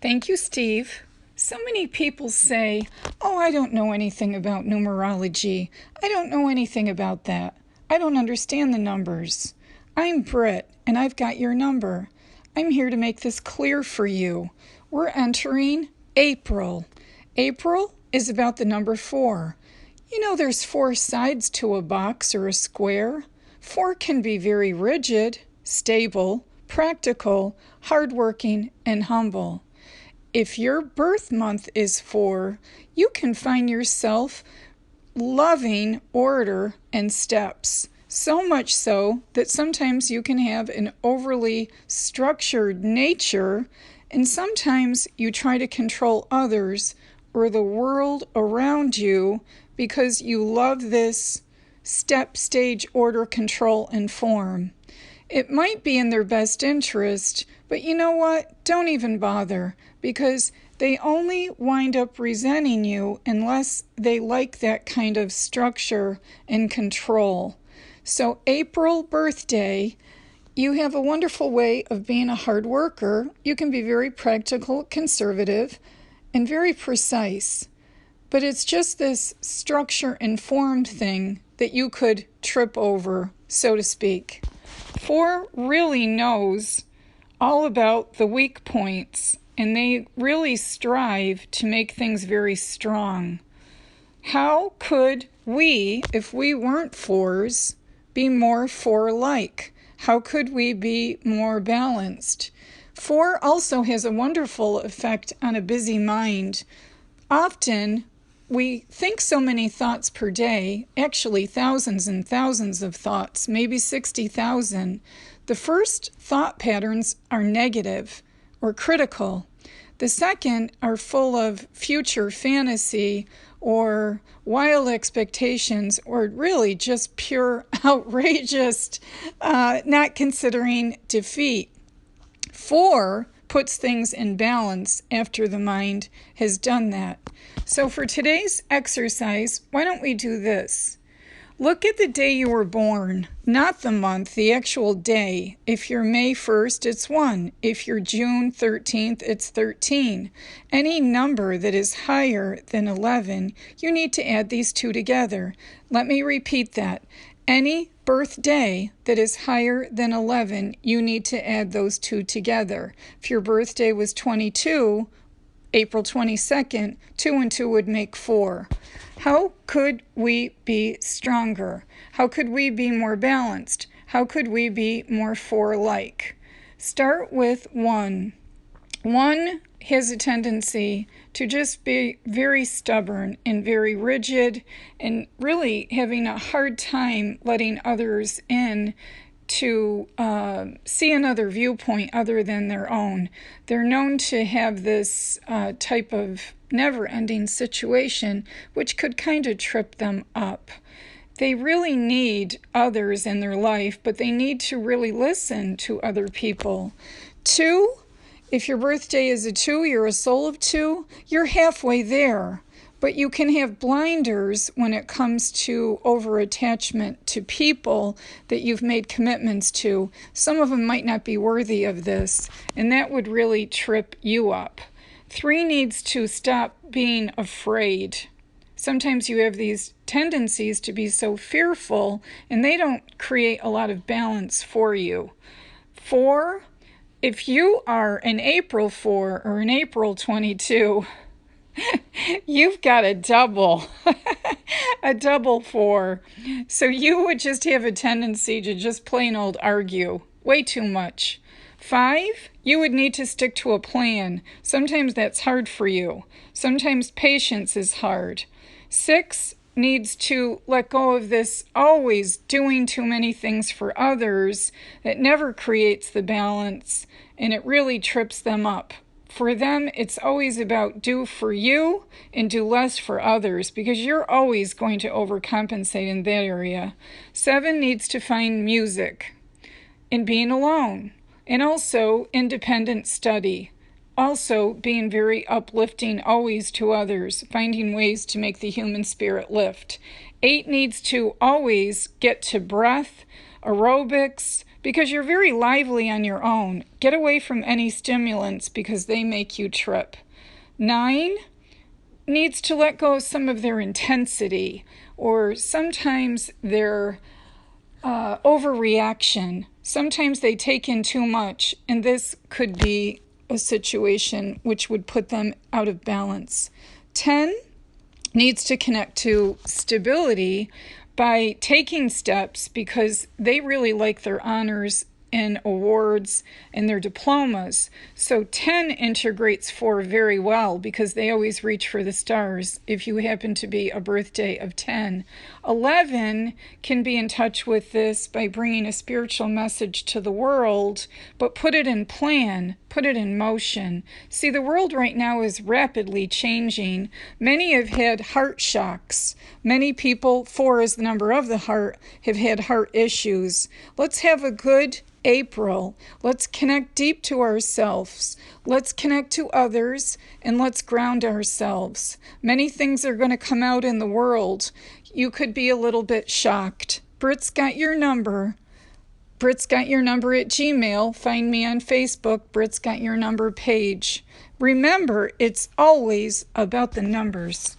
Thank you, Steve. So many people say, "Oh, I don't know anything about numerology. I don't know anything about that. I don't understand the numbers. I'm Britt, and I've got your number. I'm here to make this clear for you. We're entering April. April is about the number 4. You know there's 4 sides to a box or a square. 4 can be very rigid, stable, practical, hardworking, and humble. If your birth month is 4, you can find yourself loving order and steps. So much so that sometimes you can have an overly structured nature, and sometimes you try to control others or the world around you because you love this step, stage, order, control, and form. It might be in their best interest, but you know what? Don't even bother, because they only wind up resenting you unless they like that kind of structure and control. So April birthday, you have a wonderful way of being a hard worker. You can be very practical, conservative, and very precise. But it's just this structure and form thing that you could trip over, so to speak. 4 really knows all about the weak points, and they really strive to make things very strong. How could we, if we weren't 4s, be more 4-like? How could we be more balanced? 4 also has a wonderful effect on a busy mind. Often, we think so many thoughts per day, actually thousands and thousands of thoughts, maybe 60,000. The first thought patterns are negative or critical. The second are full of future fantasy or wild expectations, or really just pure outrageous, not considering defeat. 4 puts things in balance after the mind has done that. So for today's exercise, why don't we do this? Look at the day you were born, not the month, the actual day. If you're May 1st, it's 1. If you're June 13th, it's 13. Any number that is higher than 11, you need to add these two together. Let me repeat that. Any birthday that is higher than 11, you need to add those two together. If your birthday was 22, April 22nd, 2 and 2 would make 4. How could we be stronger? How could we be more balanced? How could we be more 4-like? Start with 1. 1 has a tendency to just be very stubborn and very rigid and really having a hard time letting others in to see another viewpoint other than their own. They're known to have this type of never-ending situation, which could kind of trip them up. They really need others in their life, but they need to really listen to other people. 2, if your birthday is a 2, you're a soul of 2, you're halfway there. But you can have blinders when it comes to over-attachment to people that you've made commitments to. Some of them might not be worthy of this, and that would really trip you up. 3 needs to stop being afraid. Sometimes you have these tendencies to be so fearful, and they don't create a lot of balance for you. 4, if you are an April 4 or an April 22, you've got a double, a double 4. So you would just have a tendency to just plain old argue way too much. 5, you would need to stick to a plan. Sometimes that's hard for you. Sometimes patience is hard. 6 needs to let go of this always doing too many things for others that never creates the balance, and it really trips them up. For them, it's always about do for you and do less for others, because you're always going to overcompensate in that area. 7 needs to find music and being alone, and also independent study. Also being very uplifting always to others, finding ways to make the human spirit lift. 8 needs to always get to breath, aerobics, because you're very lively on your own. Get away from any stimulants because they make you trip. 9 needs to let go of some of their intensity or sometimes their overreaction. Sometimes they take in too much, and this could be a situation which would put them out of balance. 10 needs to connect to stability by taking steps because they really like their honors and awards and their diplomas. So 10 integrates 4 very well because they always reach for the stars if you happen to be a birthday of 10. 11 can be in touch with this by bringing a spiritual message to the world, but put it in plan, put it in motion. See, the world right now is rapidly changing. Many have had heart shocks. Many people, 4 is the number of the heart, have had heart issues. Let's have a good April. Let's connect deep to ourselves. Let's connect to others, and let's ground ourselves. Many things are going to come out in the world. You could be a little bit shocked. Britt's got your number. Britt's got your number at Gmail. Find me on Facebook, Britt's got your number page. Remember, it's always about the numbers.